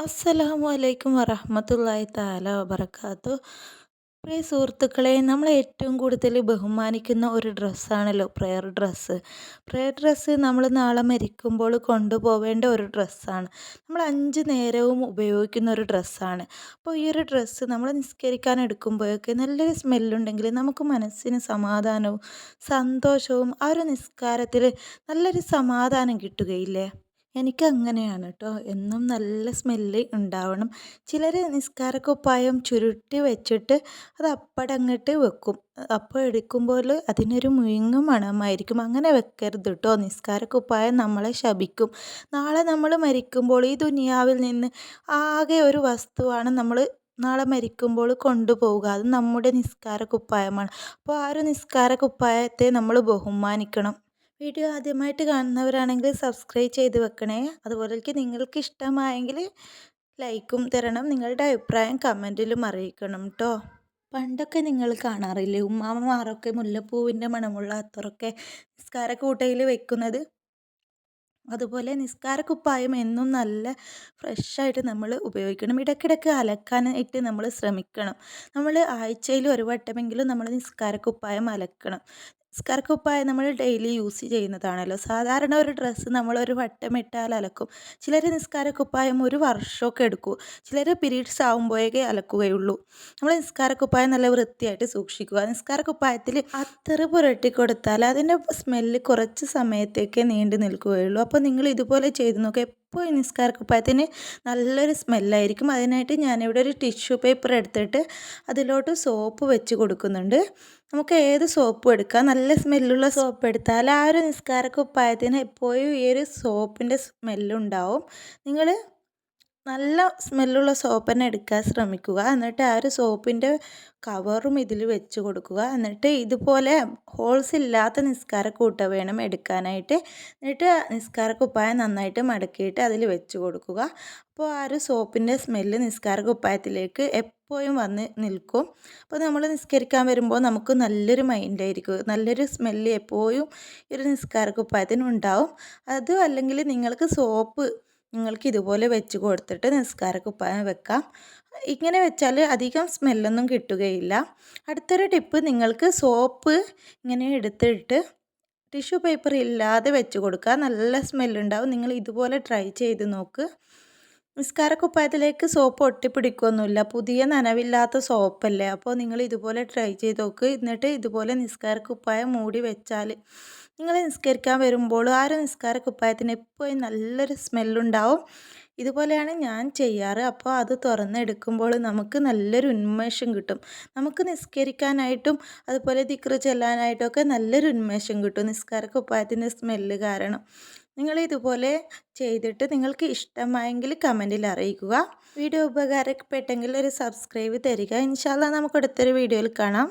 അസ്സലാമു അലൈക്കും വറഹ്മത്തുള്ളാഹി തആല വബറകാതുഹു. പ്രിയ സുഹൃത്തുക്കളെ, നമ്മൾ ഏറ്റവും കൂടുതൽ ബഹുമാനിക്കുന്ന ഒരു ഡ്രസ്സാണല്ലോ പ്രെയർ ഡ്രസ്സ്. പ്രെയർ ഡ്രസ്സ് നമ്മൾ നാളെ മരിക്കുമ്പോൾ കൊണ്ടുപോവേണ്ട ഒരു ഡ്രസ്സാണ്. നമ്മൾ 5 നേരവും ഉപയോഗിക്കുന്ന ഒരു ഡ്രസ്സാണ്. അപ്പോൾ ഈ ഒരു ഡ്രസ്സ് നമ്മൾ നിസ്കരിക്കാൻ എടുക്കുമ്പോഴൊക്കെ നല്ലൊരു സ്മെല്ലുണ്ടെങ്കിൽ നമുക്ക് മനസ്സിന് സമാധാനവും സന്തോഷവും ആ ഒരു നിസ്കാരത്തിൽ നല്ലൊരു സമാധാനം കിട്ടുകയില്ലേ? എനിക്കങ്ങനെയാണ് കേട്ടോ. എന്നും നല്ല സ്മെല്ല് ഉണ്ടാവണം. ചിലർ നിസ്കാരക്കുപ്പായം ചുരുട്ടി വെച്ചിട്ട് അത് അപ്പടങ്ങട്ട് വെക്കും. അപ്പോൾ എടുക്കുമ്പോൾ അതിനൊരു മുഴുങ്ങ മണമായിരിക്കും. അങ്ങനെ വെക്കരുത് കേട്ടോ. നിസ്കാരക്കുപ്പായം നമ്മളെ ശപിക്കും. നാളെ നമ്മൾ മരിക്കുമ്പോൾ ഈ ദുനിയാവിൽ നിന്ന് ആകെ ഒരു വസ്തുവാണ് നമ്മൾ നാളെ മരിക്കുമ്പോൾ കൊണ്ടുപോവുക. അത് നമ്മുടെ നിസ്കാരക്കുപ്പായമാണ്. അപ്പോൾ ആ ഒരു നിസ്കാരക്കുപ്പായത്തെ നമ്മൾ ബഹുമാനിക്കണം. വീഡിയോ ആദ്യമായിട്ട് കാണുന്നവരാണെങ്കിൽ സബ്സ്ക്രൈബ് ചെയ്ത് വെക്കണേ. അതുപോലെ നിങ്ങൾക്ക് ഇഷ്ടമായെങ്കിൽ ലൈക്കും തരണം. നിങ്ങളുടെ അഭിപ്രായം കമൻറ്റിലും അറിയിക്കണം കേട്ടോ. പണ്ടൊക്കെ നിങ്ങൾ കാണാറില്ലേ, ഉമ്മാമ്മമാരൊക്കെ മുല്ലപ്പൂവിൻ്റെ മണമുള്ള അത്തറൊക്കെ നിസ്കാരക്കൂട്ടയിൽ വെക്കുന്നത്? അതുപോലെ നിസ്കാരക്കുപ്പായം എന്നും നല്ല ഫ്രഷായിട്ട് നമ്മൾ ഉപയോഗിക്കണം. ഇടയ്ക്കിടയ്ക്ക് അലക്കാനായിട്ട് നമ്മൾ ശ്രമിക്കണം. നമ്മൾ ആഴ്ചയിൽ ഒരു വട്ടമെങ്കിലും നമ്മൾ നിസ്കാരക്കുപ്പായം അലക്കണം. നിസ്കാരക്കുപ്പായം നമ്മൾ ഡെയിലി യൂസ് ചെയ്യുന്നതാണല്ലോ. സാധാരണ ഒരു ഡ്രസ്സ് നമ്മളൊരു വട്ടം ഇട്ടാൽ അലക്കും. ചിലർ നിസ്കാരക്കുപ്പായം ഒരു വർഷമൊക്കെ എടുക്കും. ചിലർ പീരീഡ്സ് ആകുമ്പോഴേക്കേ അലക്കുകയുള്ളൂ. നമ്മൾ നിസ്കാരക്കുപ്പായം നല്ല വൃത്തിയായിട്ട് സൂക്ഷിക്കുക. നിസ്കാരക്കുപ്പായത്തിൽ അത്തറ് പുരട്ടി കൊടുത്താൽ അതിൻ്റെ സ്മെല്ല് കുറച്ച് സമയത്തേക്കേ നീണ്ടു നിൽക്കുകയുള്ളൂ. അപ്പോൾ നിങ്ങൾ ഇതുപോലെ ചെയ്ത് നോക്കുക. എപ്പോൾ ഈ നിസ്കാരക്കുപ്പായത്തിന് നല്ലൊരു സ്മെല്ലായിരിക്കും. അതിനായിട്ട് ഞാനിവിടെ ഒരു ടിഷ്യൂ പേപ്പർ എടുത്തിട്ട് അതിലോട്ട് സോപ്പ് വെച്ച് കൊടുക്കുന്നുണ്ട്. നമുക്ക് ഏത് സോപ്പും എടുക്കാം. നല്ല സ്മെല്ലുള്ള സോപ്പ് എടുത്താൽ ആ ഒരു നിസ്കാരക്കുപ്പായത്തിന് എപ്പോഴും ഈ ഒരു സോപ്പിൻ്റെ സ്മെല്ലുണ്ടാവും. നിങ്ങൾ നല്ല സ്മെല്ലുള്ള സോപ്പ് തന്നെ എടുക്കാൻ ശ്രമിക്കുക. എന്നിട്ട് ആ ഒരു സോപ്പിൻ്റെ കവറും ഇതിൽ വെച്ച് കൊടുക്കുക. എന്നിട്ട് ഇതുപോലെ ഹോൾസ് ഇല്ലാത്ത നിസ്കാരക്കൂട്ട വേണം എടുക്കാനായിട്ട്. എന്നിട്ട് നിസ്കാരക്കുപ്പായം നന്നായിട്ട് മടക്കിയിട്ട് അതിൽ വെച്ച് കൊടുക്കുക. അപ്പോൾ ആ ഒരു സോപ്പിൻ്റെ സ്മെല്ല് നിസ്കാരക്കുപ്പായത്തിലേക്ക് എപ്പോഴും വന്ന് നിൽക്കും. അപ്പോൾ നമ്മൾ നിസ്കരിക്കാൻ വരുമ്പോൾ നമുക്ക് നല്ലൊരു മൈൻഡായിരിക്കും. നല്ലൊരു സ്മെല്ല് എപ്പോഴും ഈ ഒരു നിസ്കാരക്കുപ്പായത്തിന് ഉണ്ടാവും. അതും അല്ലെങ്കിൽ നിങ്ങൾക്ക് സോപ്പ് നിങ്ങൾക്ക് ഇതുപോലെ വെച്ച് കൊടുത്തിട്ട് നിസ്കാരക്കുപ്പായം വെക്കാം. ഇങ്ങനെ വെച്ചാൽ അധികം സ്മെല്ലൊന്നും കിട്ടുകയില്ല. അടുത്തൊരു ടിപ്പ്, നിങ്ങൾക്ക് സോപ്പ് ഇങ്ങനെ എടുത്തിട്ട് ടിഷ്യൂ പേപ്പർ ഇല്ലാതെ വെച്ച് കൊടുക്കുക. നല്ല സ്മെല്ലുണ്ടാവും. നിങ്ങൾ ഇതുപോലെ ട്രൈ ചെയ്ത് നോക്ക്. നിസ്കാരക്കുപ്പായത്തിലേക്ക് സോപ്പ് ഒട്ടിപ്പിടിക്കുകയൊന്നുമില്ല. പുതിയ നനവില്ലാത്ത സോപ്പല്ലേ. അപ്പോൾ നിങ്ങൾ ഇതുപോലെ ട്രൈ ചെയ്ത് നോക്ക്. എന്നിട്ട് ഇതുപോലെ നിസ്കാരക്കുപ്പായം മൂടി വെച്ചാൽ നിങ്ങൾ നിസ്കരിക്കാൻ വരുമ്പോൾ ആ ഒരു നിസ്കാരക്കുപ്പായത്തിന് എപ്പോഴും നല്ലൊരു സ്മെല്ലുണ്ടാവും. ഇതുപോലെയാണ് ഞാൻ ചെയ്യാറ്. അപ്പോൾ അത് തുറന്നെടുക്കുമ്പോൾ നമുക്ക് നല്ലൊരു ഉന്മേഷം കിട്ടും. നമുക്ക് നിസ്കരിക്കാനായിട്ടും അതുപോലെ ദിക്ർ ചെല്ലാനായിട്ടൊക്കെ നല്ലൊരു ഉന്മേഷം കിട്ടും നിസ്കാരക്കുപ്പായത്തിൻ്റെ സ്മെല്ല് കാരണം. നിങ്ങൾ ഇതുപോലെ ചെയ്തിട്ട് നിങ്ങൾക്ക് ഇഷ്ടമായെങ്കിൽ കമൻറ്റിൽ അറിയിക്കുക. വീഡിയോ ഉപകാരപ്പെട്ടെങ്കിൽ ഒരു സബ്സ്ക്രൈബ് തരിക. ഇൻഷാ അല്ലാഹ് നമുക്ക് അടുത്തൊരു വീഡിയോയിൽ കാണാം.